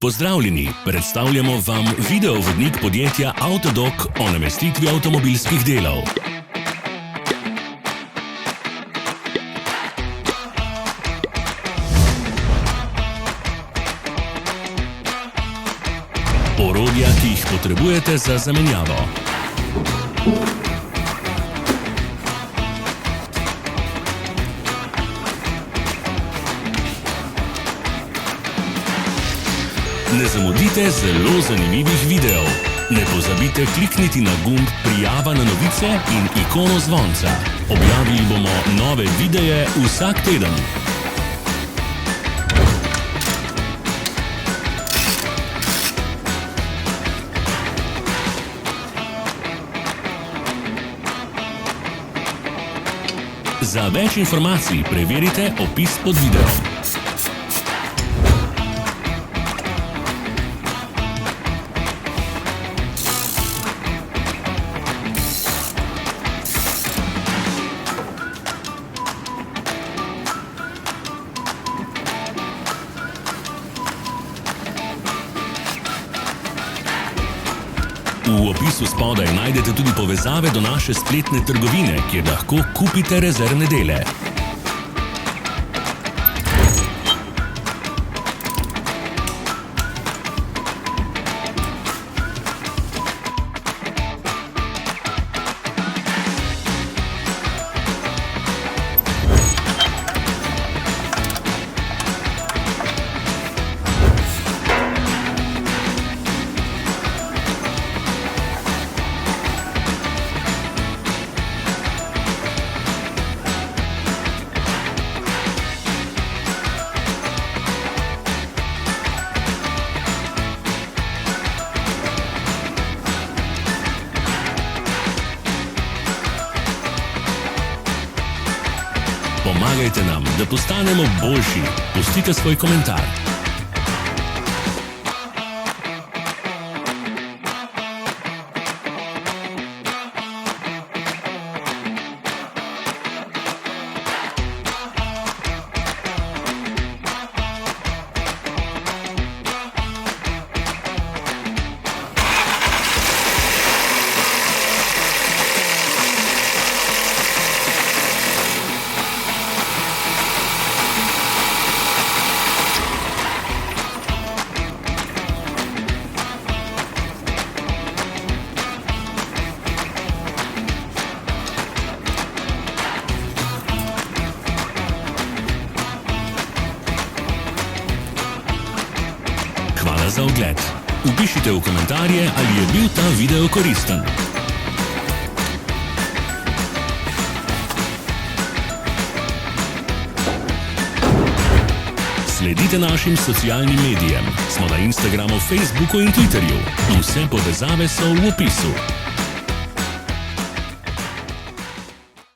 Pozdravljeni, predstavljamo vam videovodnik podjetja Avtodok o namestitvi avtomobilskih delov. Orodja, ki jih potrebujete za zamenjavo. Ne zamudite zelo zanimivih videov. Ne pozabite klikniti na gumb Prijava na novice in ikono zvonca. Objavili bomo nove videe vsak teden. Za več informacij preverite opis pod videom. V opisu spodaj najdete tudi povezave do naše spletne trgovine, kjer lahko kupite rezervne dele. Pomagajte nam, da postanemo boljši. Pustite svoj komentar. Hvala za ogled. Vpišite v komentarje, ali je bil ta video koristen. Sledite našim socialnim medijem. Smo na Instagramu, Facebooku in Twitterju. Vse povezave so v opisu.